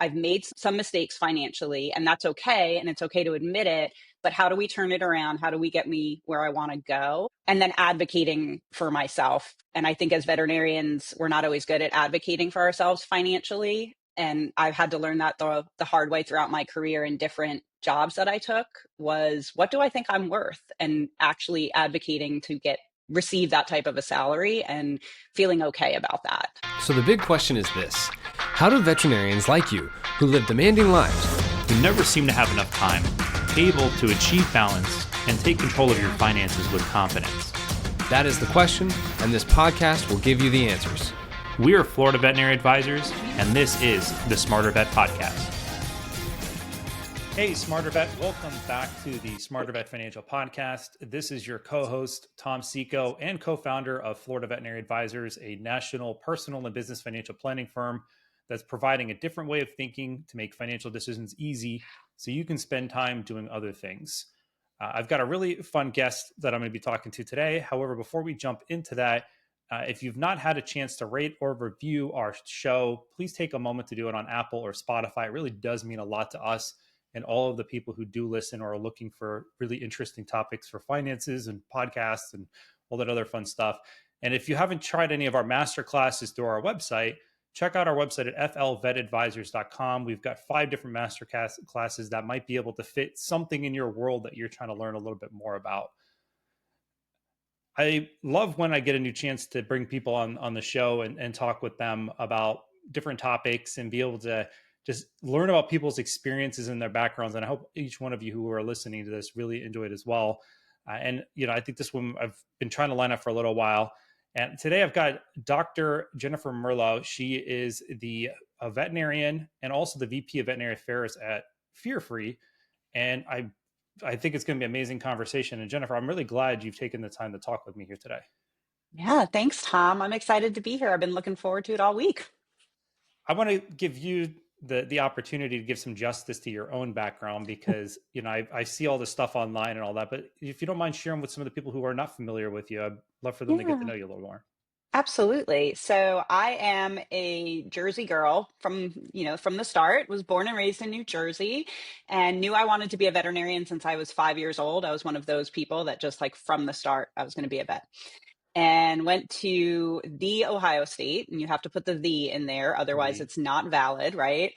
I've made some mistakes financially, and that's okay. And it's okay to admit it. But how do we turn it around? How do we get me where I want to go? And then advocating for myself. And I think as veterinarians, we're not always good at advocating for ourselves financially. And I've had to learn that the hard way throughout my career in different jobs that I took was, what do I think I'm worth? And actually advocating to receive that type of a salary and feeling okay about that. So the big question is this: how do veterinarians like you, who live demanding lives, who never seem to have enough time, able to achieve balance and take control of your finances with confidence? That is the question, and this podcast will give you the answers. We are Florida Veterinary Advisors, and this is the Smarter Vet Podcast. Hey, Smarter Vet, welcome back to the Smarter Vet Financial Podcast. This is your co-host, Tom Seeko, and co-founder of Florida Veterinary Advisors, a national personal and business financial planning firm that's providing a different way of thinking to make financial decisions easy so you can spend time doing other things. I've got a really fun guest that I'm going to be talking to today. However, before we jump into that, if you've not had a chance to rate or review our show, please take a moment to do it on Apple or Spotify. It really does mean a lot to us and all of the people who do listen or are looking for really interesting topics for finances and podcasts and all that other fun stuff. And if you haven't tried any of our master classes through our website, check out our website at flvetadvisors.com. We've got 5 different master classes that might be able to fit something in your world that you're trying to learn a little bit more about. I love when I get a new chance to bring people on the show and talk with them about different topics and be able to just learn about people's experiences and their backgrounds. And I hope each one of you who are listening to this really enjoyed as well. And I think this one I've been trying to line up for a little while. And today I've got Dr. Jennifer Merlo. She is a veterinarian and also the VP of Veterinary Affairs at Fear Free. And I think it's going to be an amazing conversation. And Jennifer, I'm really glad you've taken the time to talk with me here today. Yeah, thanks, Tom. I'm excited to be here. I've been looking forward to it all week. I want to give you the opportunity to give some justice to your own background because, I see all this stuff online and all that, but if you don't mind sharing with some of the people who are not familiar with you, I'd love for them to get to know you a little more. Absolutely. So I am a Jersey girl from the start, was born and raised in New Jersey and knew I wanted to be a veterinarian since I was 5 years old. I was one of those people that just from the start, I was going to be a vet. And went to the Ohio State, and you have to put the in there, otherwise it's not valid, right?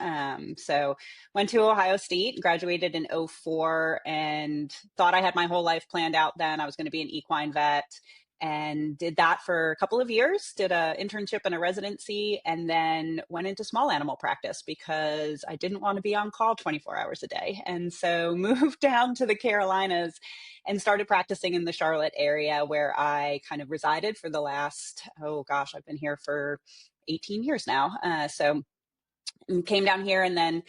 So went to Ohio State, graduated in 2004, and thought I had my whole life planned out then. I was going to be an equine vet, and did that for a couple of years, did an internship and a residency, and then went into small animal practice because I didn't want to be on call 24 hours a day. And so moved down to the Carolinas and started practicing in the Charlotte area where I kind of resided for the last, I've been here for 18 years now. So came down here and then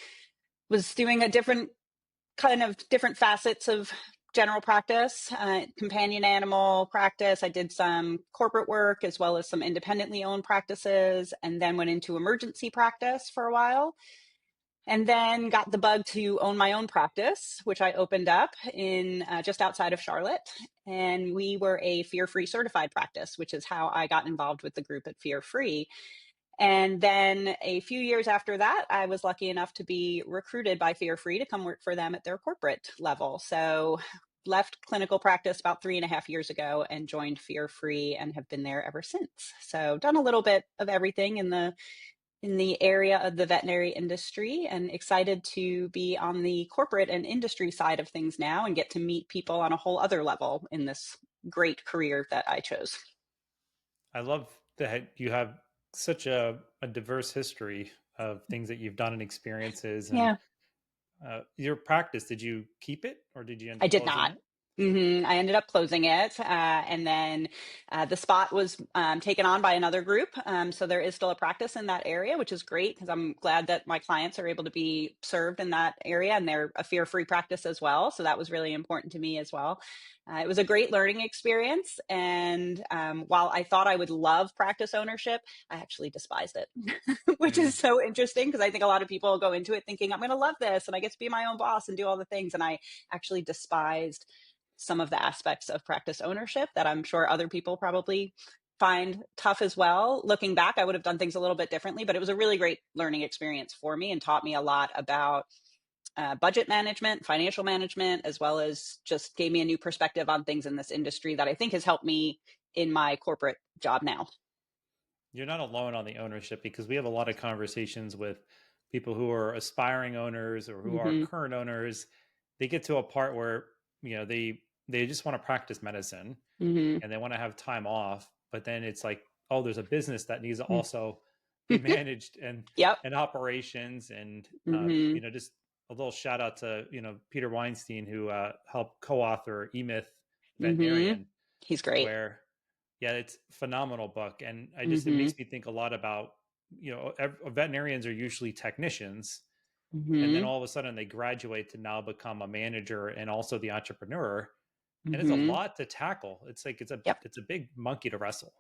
was doing different facets of general practice, companion animal practice. I did some corporate work as well as some independently owned practices, and then went into emergency practice for a while. And then got the bug to own my own practice, which I opened up in just outside of Charlotte. And we were a Fear Free certified practice, which is how I got involved with the group at Fear Free. And then a few years after that, I was lucky enough to be recruited by Fear Free to come work for them at their corporate level. So left clinical practice about 3.5 years ago and joined Fear Free and have been there ever since. So done a little bit of everything in the area of the veterinary industry, and excited to be on the corporate and industry side of things now and get to meet people on a whole other level in this great career that I chose. I love that you have such a diverse history of things that you've done and experiences. And Yeah. Your practice, did you keep it or did you end up I did closing not. it? I ended up closing it. And then the spot was taken on by another group. So there is still a practice in that area, which is great because I'm glad that my clients are able to be served in that area, and they're a fear-free practice as well. So that was really important to me as well. It was a great learning experience. And while I thought I would love practice ownership, I actually despised it, which is so interesting because I think a lot of people go into it thinking, I'm going to love this and I get to be my own boss and do all the things. And I actually despised some of the aspects of practice ownership that I'm sure other people probably find tough as well. Looking back, I would have done things a little bit differently, but it was a really great learning experience for me and taught me a lot about budget management, financial management, as well as just gave me a new perspective on things in this industry that I think has helped me in my corporate job now. You're not alone on the ownership, because we have a lot of conversations with people who are aspiring owners or who are Mm-hmm. current owners. They get to a part where, they just want to practice medicine Mm-hmm. and they want to have time off, but then it's like, oh, there's a business that needs to also be managed, Yep. and operations, and Mm-hmm. just a little shout out to Peter Weinstein, who helped co-author E-Myth Mm-hmm. Veterinarian, He's great. where, yeah, it's a phenomenal book. And it Mm-hmm. makes me think a lot about, veterinarians are usually technicians, and then Mm-hmm. all of a sudden they graduate to now become a manager and also the entrepreneur. And it's a Mm-hmm. lot to tackle. It's like, Yep. it's a big monkey to wrestle.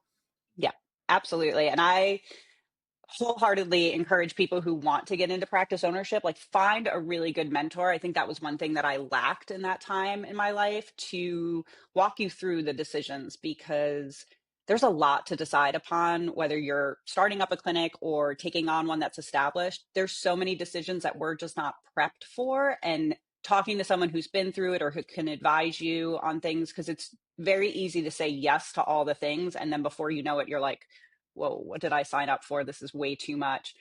Yeah, absolutely. And I wholeheartedly encourage people who want to get into practice ownership, like find a really good mentor. I think that was one thing that I lacked in that time in my life, to walk you through the decisions, because there's a lot to decide upon, whether you're starting up a clinic or taking on one that's established. There's so many decisions that we're just not prepped for. And talking to someone who's been through it or who can advise you on things, because it's very easy to say yes to all the things. And then before you know it, you're like, whoa, what did I sign up for? This is way too much.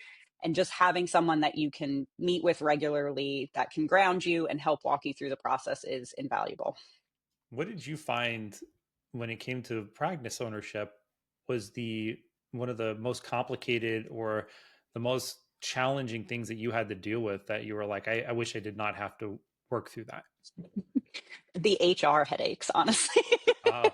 And just having someone that you can meet with regularly that can ground you and help walk you through the process is invaluable. What did you find when it came to practice ownership was the one of the most complicated or the most challenging things that you had to deal with, that you were like, I wish I did not have to work through that? The HR headaches, honestly. Uh,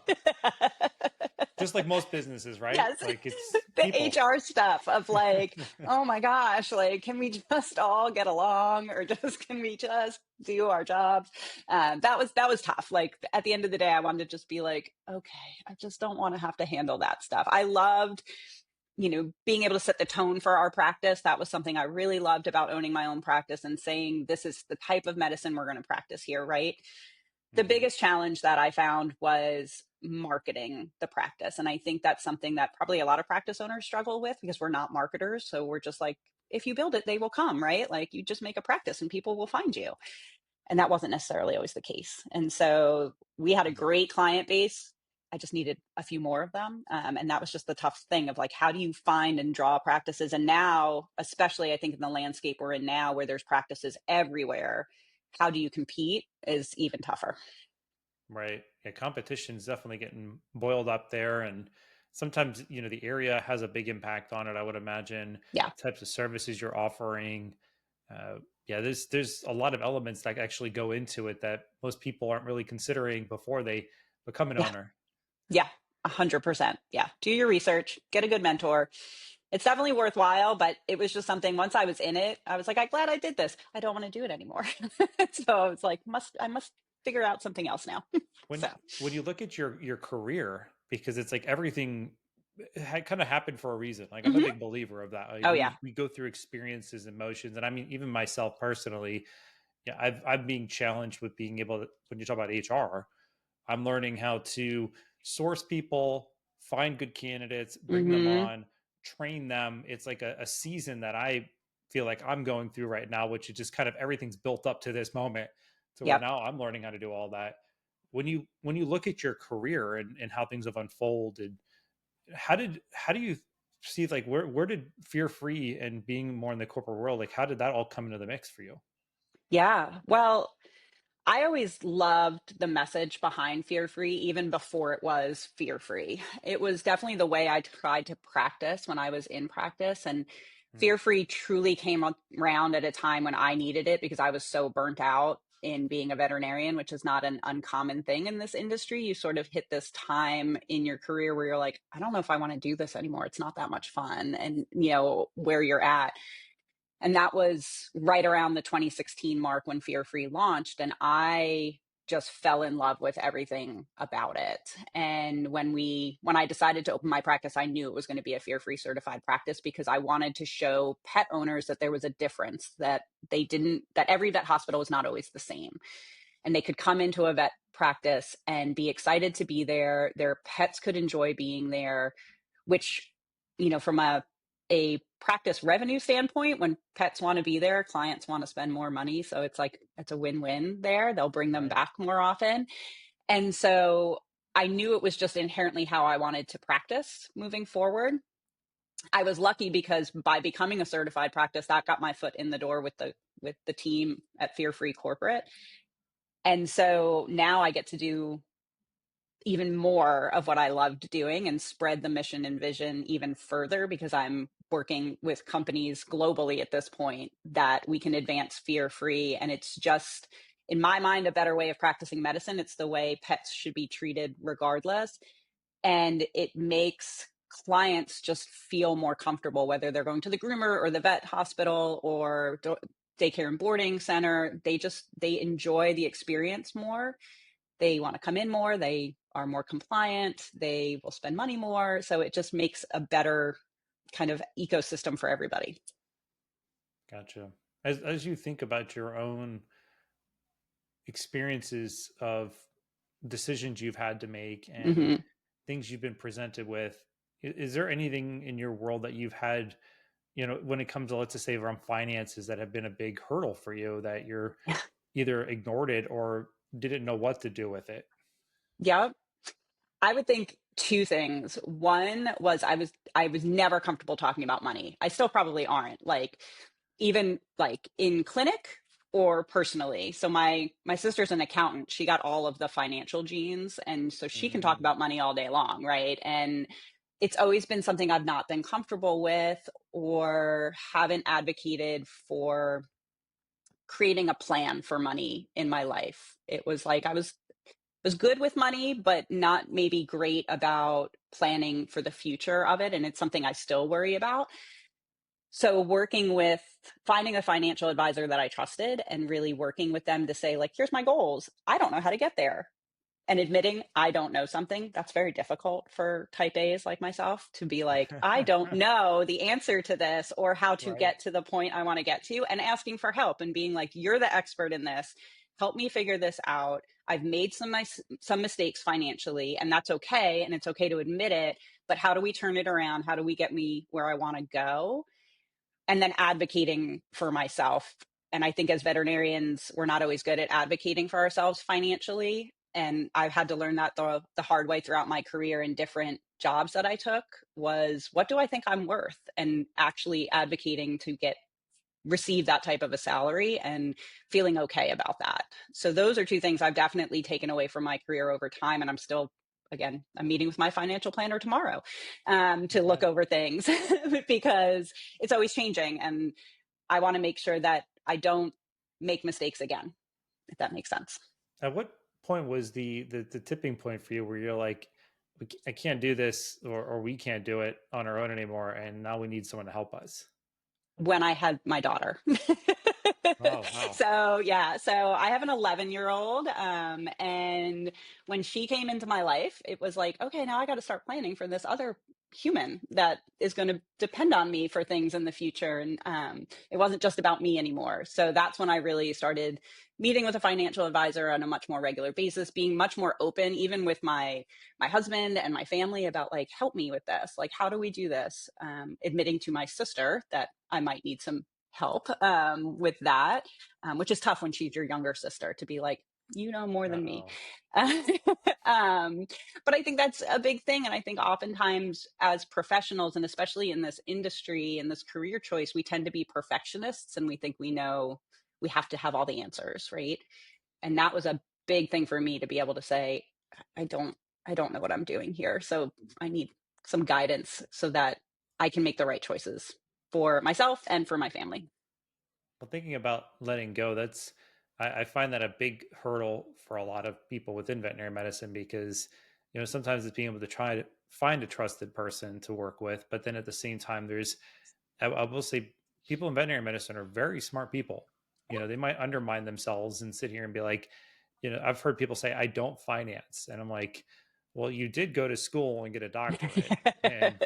just like most businesses, right? Yes, Like, it's the people. HR stuff of like, oh my gosh, like, can we just all get along, or just can we just do our jobs? That was tough. Like at the end of the day, I wanted to just be like, okay, I just don't want to have to handle that stuff. I loved, being able to set the tone for our practice. That was something I really loved about owning my own practice and saying, this is the type of medicine we're going to practice here, right? The Hmm. biggest challenge that I found was marketing the practice. And I think that's something that probably a lot of practice owners struggle with, because we're not marketers. So we're just like, if you build it, they will come, right? Like you just make a practice and people will find you. And that wasn't necessarily always the case. And so we had a great client base. I just needed a few more of them. And that was just the tough thing of like, how do you find and draw practices? And now, especially I think in the landscape we're in now, where there's practices everywhere, how do you compete is even tougher. Right. Yeah, competition is definitely getting boiled up there. And sometimes, the area has a big impact on it, I would imagine. Yeah. Types of services you're offering. Uh, yeah, there's a lot of elements that actually go into it that most people aren't really considering before they become an Yeah. owner. Yeah. 100%. Yeah. Do your research, get a good mentor. It's definitely worthwhile, but it was just something, once I was in it, I was like, I'm glad I did this. I don't want to do it anymore. So it's like, I must figure out something else now. When So, when you look at your career, because it's like everything had kind of happened for a reason. Like, I'm a mhm. big believer of that. Like, Oh, yeah. we go through experiences, emotions, and I mean, even myself personally, yeah, I'm being challenged with being able to, when you talk about HR, I'm learning how to source people, find good candidates, bring them Hmm. on, train them. It's like a season that I feel like I'm going through right now, which is just kind of everything's built up to this moment, to where Yep. now I'm learning how to do all that. When you look at your career and how things have unfolded, how do you see, like, where did fear free and being more in the corporate world, like, how did that all come into the mix for you? Yeah. Well, I always loved the message behind Fear Free, even before it was Fear Free. It was definitely the way I tried to practice when I was in practice. And Mm, Fear Free truly came around at a time when I needed it, because I was so burnt out in being a veterinarian, which is not an uncommon thing in this industry. You sort of hit this time in your career where you're like, I don't know if I want to do this anymore. It's not that much fun. And, where you're at. And that was right around the 2016 mark when Fear Free launched. And I just fell in love with everything about it. And when I decided to open my practice, I knew it was going to be a Fear Free certified practice, because I wanted to show pet owners that there was a difference, that that every vet hospital was not always the same. And they could come into a vet practice and be excited to be there. Their pets could enjoy being there. which, from a practice revenue standpoint, when pets want to be there, clients want to spend more money. So it's like, it's a win-win there. They'll bring them Right. back more often. And so I knew it was just inherently how I wanted to practice moving forward. I was lucky because by becoming a certified practice, that got my foot in the door with the team at Fear Free Corporate. And so now I get to do even more of what I loved doing and spread the mission and vision even further, because I'm working with companies globally at this point that we can advance fear free. And it's just, in my mind, a better way of practicing medicine. It's the way pets should be treated regardless. And it makes clients just feel more comfortable, whether they're going to the groomer or the vet hospital or daycare and boarding center. They enjoy the experience more. They want to come in more. They are more compliant. They will spend money more. So it just makes a better kind of ecosystem for everybody. Gotcha. As you think about your own experiences of decisions you've had to make and Hmm. things you've been presented with, is there anything in your world that you've had, when it comes to, let's just say, around finances, that have been a big hurdle for you, that you're either ignored it or didn't know what to do with it? Yeah. I would think two things. One was I was never comfortable talking about money. I still probably aren't. Like, even like in clinic or personally. So my sister's an accountant. She got all of the financial genes, and so she can talk Mm, about money all day long, right? And it's always been something I've not been comfortable with or haven't advocated for creating a plan for money in my life. It was like I was good with money, but not maybe great about planning for the future of it. And it's something I still worry about. So finding a financial advisor that I trusted and really working with them to say, like, here's my goals. I don't know how to get there. And admitting I don't know something, that's very difficult for type A's like myself, to be like, I don't know the answer to this or how to right. get to the point I want to get to, and asking for help and being like, you're the expert in this. Help me figure this out. I've made some mistakes financially, and that's okay. And it's okay to admit it. But how do we turn it around? How do we get me where I want to go? And then advocating for myself. And I think as veterinarians, we're not always good at advocating for ourselves financially. And I've had to learn that the hard way throughout my career in different jobs that I took. Was, what do I think I'm worth? And actually advocating to receive that type of a salary and feeling okay about that. So those are two things I've definitely taken away from my career over time. And I'm meeting with my financial planner tomorrow, to look Okay. over things because it's always changing. And I want to make sure that I don't make mistakes again, if that makes sense. At what point was the tipping point for you where you're like, I can't do this, or we can't do it on our own anymore, and now we need someone to help us? When I had my daughter. Oh, wow. So yeah, so I have an 11-year-old, and when she came into my life, it was like, okay, now I got to start planning for this other human that is going to depend on me for things in the future. And it wasn't just about me anymore. So that's when I really started meeting with a financial advisor on a much more regular basis, being much more open, even with my husband and my family, about like, help me with this. Like, how do we do this? Admitting to my sister that I might need some help with that, which is tough when she's your younger sister, to be like, you know more than me. Uh-oh. But I think that's a big thing. And I think oftentimes as professionals, and especially in this industry and this career choice, we tend to be perfectionists and we think we know we have to have all the answers, right? And that was a big thing for me, to be able to say, I don't, I don't know what I'm doing here. So I need some guidance so that I can make the right choices for myself and for my family. Well, thinking about letting go, I find that a big hurdle for a lot of people within veterinary medicine, because sometimes it's being able to try to find a trusted person to work with, but then at the same time, I will say, people in veterinary medicine are very smart people. They might undermine themselves and sit here and be like, I've heard people say, I don't finance. And I'm like, well, you did go to school and get a doctorate, and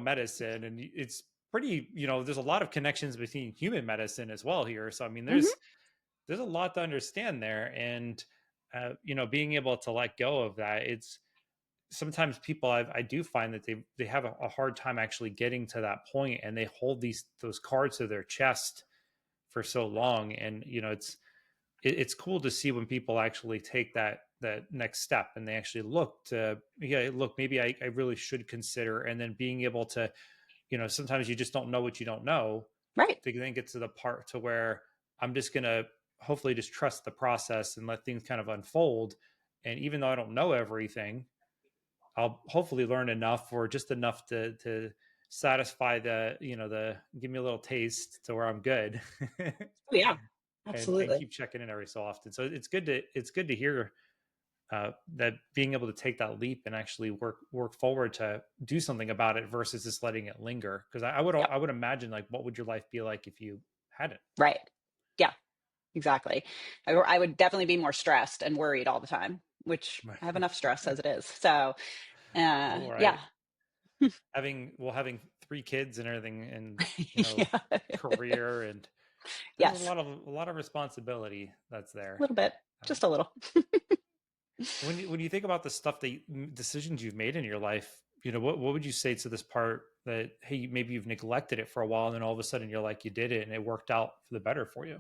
medicine, and it's pretty, there's a lot of connections between human medicine as well here. So, I mean, Hmm. there's a lot to understand there. And, being able to let go of that, sometimes people I do find that they have a hard time actually getting to that point, and they hold those cards to their chest for so long. And it's cool to see when people actually take that next step, and they actually look to, yeah, look, maybe I really should consider. And then being able to, sometimes you just don't know what you don't know, Right. to then get to the part to where I'm just going to hopefully just trust the process and let things kind of unfold. And even though I don't know everything, I'll hopefully learn enough, or just enough to satisfy the give me a little taste to where I'm good. Oh, yeah, And absolutely. keep checking in every so often. So it's good to hear that being able to take that leap and actually work forward to do something about it versus just letting it linger. Because Yep. I would imagine, like, what would your life be like if you hadn't? Right. Yeah, exactly. I would definitely be more stressed and worried all the time, which I have enough stress as it is. So, Cool, right? yeah. Having 3 kids and everything, and Yeah. career, and there's a Yes, lot of a lot of responsibility that's a there. little bit, Uh, just a little. when you think about the stuff decisions you've made in your life, what would you say to this part that, hey, maybe you've neglected it for a while, and then all of a sudden you're like, you did it and it worked out for the better for you?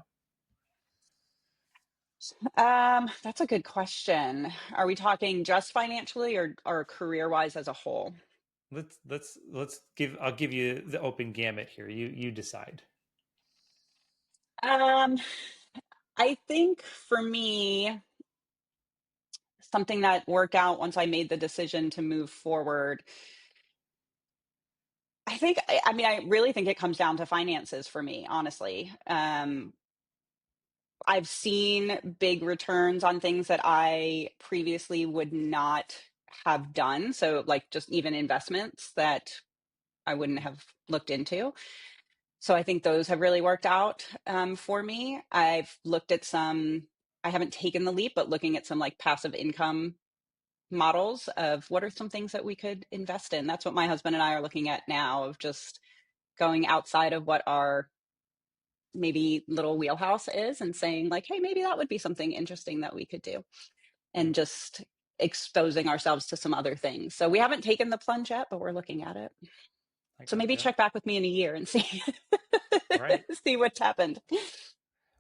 That's a good question. Are we talking just financially or career-wise as a whole? Let's give I'll give you the open gamut here. You decide. Um, I think for me, something that worked out once I made the decision to move forward, I mean, I really think it comes down to finances for me, honestly. I've seen big returns on things that I previously would not have done. So, like, just even investments that I wouldn't have looked into. So, I think those have really worked out for me. I've looked at some, I haven't taken the leap, but looking at some like passive income models of what are some things that we could invest in. That's what my husband and I are looking at now, of just going outside of what our maybe little wheelhouse is and saying, like, hey, maybe that would be something interesting that we could do, Hmm, and just exposing ourselves to some other things. So we haven't taken the plunge yet, but we're looking at it. I So maybe gotcha. check back with me in a year and see Right. see what's happened.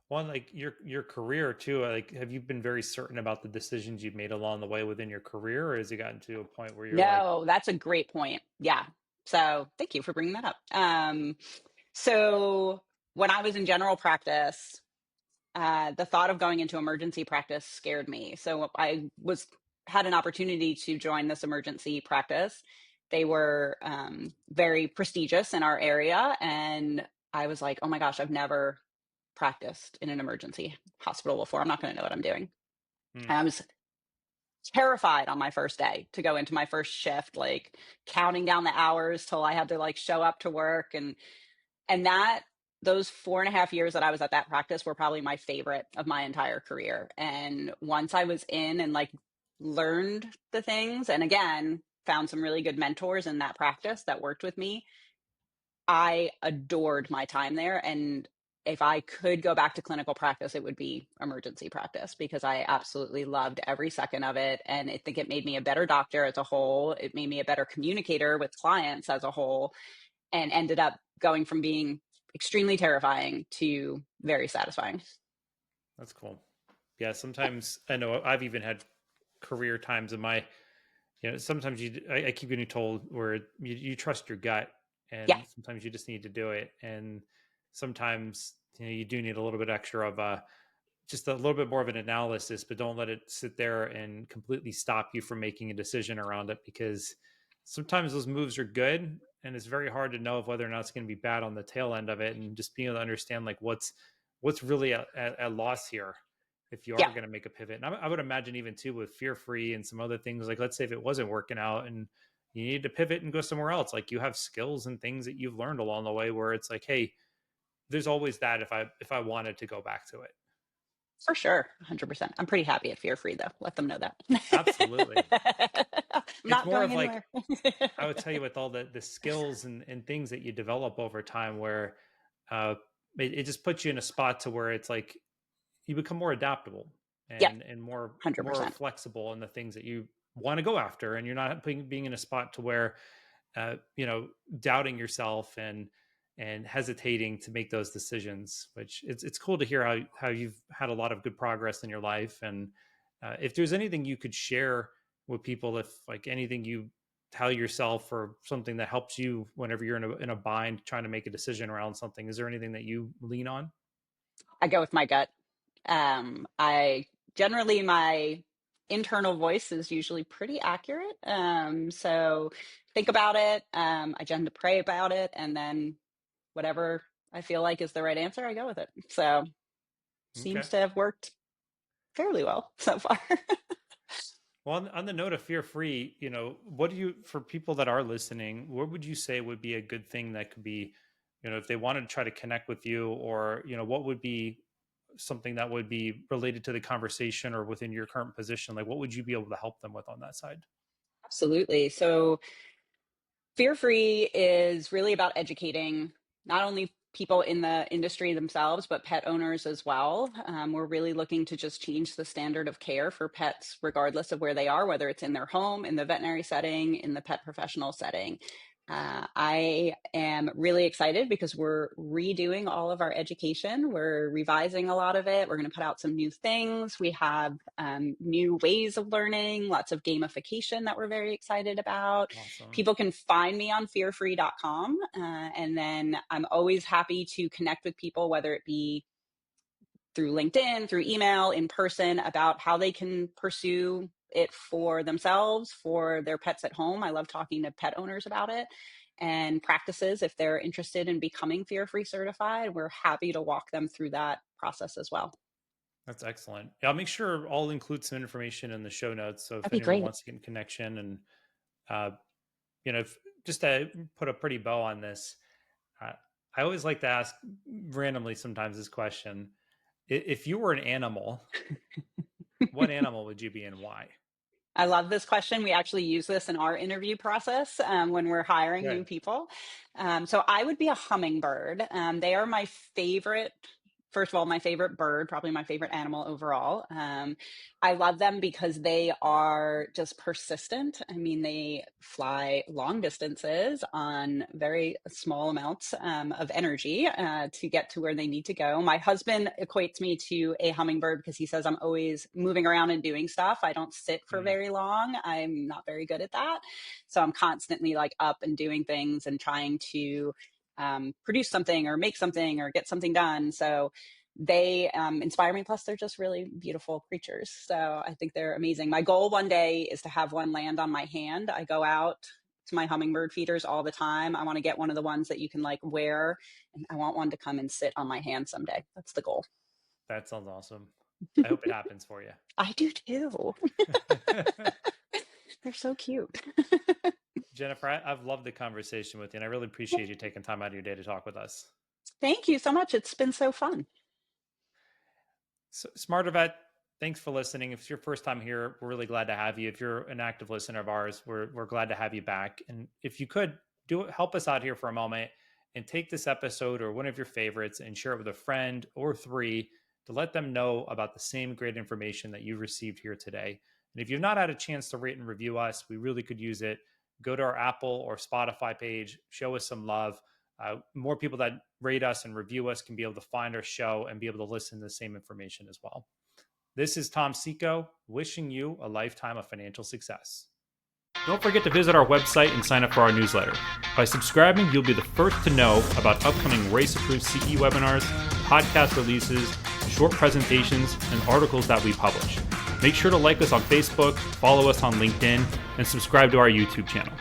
One, like your career too. Like, have you been very certain about the decisions you've made along the way within your career, or has it gotten to a point where you're like, No, that's a great point. Yeah. So thank you for bringing that up. So when I was in general practice, the thought of going into emergency practice scared me. So I was had an opportunity to join this emergency practice. They were very prestigious in our area, and I was like, "Oh my gosh, I've never practiced in an emergency hospital before. I'm not going to know what I'm doing." hmm, And I was terrified on my first day to go into my first shift, like counting down the hours till I had to like show up to work. And that those 4.5 years that I was at that practice were probably my favorite of my entire career. And once I was in and like learned the things, and again, found some really good mentors in that practice that worked with me, I adored my time there. And if I could go back to clinical practice, it would be emergency practice, because I absolutely loved every second of it. And I think it made me a better doctor as a whole. It made me a better communicator with clients as a whole, and ended up going from being extremely terrifying to very satisfying. that's cool. Yeah, sometimes I know I've even had career times in my, sometimes I keep getting told where you trust your gut, Yeah, and sometimes you just need to do it. And sometimes, you do need a little bit extra of just a little bit more of an analysis, but don't let it sit there and completely stop you from making a decision around it, because sometimes those moves are good, and it's very hard to know of whether or not it's going to be bad on the tail end of it. And just being able to understand, like, what's really at loss here if you are yeah, going to make a pivot. And I would imagine even too with fear free and some other things, like, let's say if it wasn't working out and you need to pivot and go somewhere else, like, you have skills and things that you've learned along the way where it's like, hey, there's always that if I wanted to go back to it. for sure. 100%. I'm pretty happy at Fear Free, though. Let them know that. Absolutely. I'm It's not more going of like, anywhere. I would tell you, with all the skills and things that you develop over time, where uh, it just puts you in a spot to where it's like you become more adaptable Yep, and more 100%. flexible in the things that you want to go after, and you're not being in a spot to where, doubting yourself and hesitating to make those decisions, which it's cool to hear how you've had a lot of good progress in your life. And if there's anything you could share with people, if like anything you tell yourself or something that helps you whenever you're in a bind trying to make a decision around something, is there anything that you lean on? I go with my gut. I generally, my internal voice is usually pretty accurate. So think about it. I tend to pray about it, and then whatever I feel like is the right answer, I go with it. So Okay. seems to have worked fairly well so far. Well, on the note of fear-free, what do you, for people that are listening, what would you say would be a good thing that could be, if they wanted to try to connect with you, or, what would be something that would be related to the conversation or within your current position? Like, what would you be able to help them with on that side? Absolutely. So Fear Free is really about educating not only people in the industry themselves, but pet owners as well. We're really looking to just change the standard of care for pets, regardless of where they are, whether it's in their home, in the veterinary setting, in the pet professional setting. I am really excited because we're redoing all of our education. We're revising a lot of it. We're going to put out some new things. We have new ways of learning, lots of gamification that we're very excited about. Awesome. People can find me on fearfree.com. And then I'm always happy to connect with people, whether it be through LinkedIn, through email, in person, about how they can pursue it for themselves, for their pets at home. I love talking to pet owners about it, and practices if they're interested in becoming fear-free certified. We're happy to walk them through that process as well. That's excellent. Yeah, I'll make sure I'll include some information in the show notes. So if That'd be anyone great. wants to get in connection and, uh, if, just to put a pretty bow on this, uh, I always like to ask randomly sometimes this question. If you were an animal, what animal would you be and why? I love this question. We actually use this in our interview process when we're hiring Okay. new people. So I would be a hummingbird. They are my favorite. First of all, my favorite bird, probably my favorite animal overall. I love them because they are just persistent. I mean, they fly long distances on very small amounts of energy to get to where they need to go. My husband equates me to a hummingbird because he says I'm always moving around and doing stuff. I don't sit for Mm, very long. I'm not very good at that. So I'm constantly like up and doing things and trying to produce something or make something or get something done. So they inspire me. Plus, they're just really beautiful creatures. So I think they're amazing. My goal one day is to have one land on my hand. I go out to my hummingbird feeders all the time. I want to get one of the ones that you can like wear, and I want one to come and sit on my hand someday. That's the goal. that sounds awesome. I hope it happens for you. I do too. They're so cute. Jennifer, I've loved the conversation with you, and I really appreciate you taking time out of your day to talk with us. Thank you so much. It's been so fun. So, Smarter Vet, thanks for listening. If it's your first time here, we're really glad to have you. If you're an active listener of ours, we're glad to have you back. And if you could help us out here for a moment and take this episode or one of your favorites and share it with a friend or three to let them know about the same great information that you received here today. And if you've not had a chance to rate and review us, we really could use it. Go to our Apple or Spotify page, show us some love. More people that rate us and review us can be able to find our show and be able to listen to the same information as well. This is Tom Seeko, wishing you a lifetime of financial success. Don't forget to visit our website and sign up for our newsletter. By subscribing, you'll be the first to know about upcoming race-approved CE webinars, podcast releases, short presentations, and articles that we publish. Make sure to like us on Facebook, follow us on LinkedIn, and subscribe to our YouTube channel.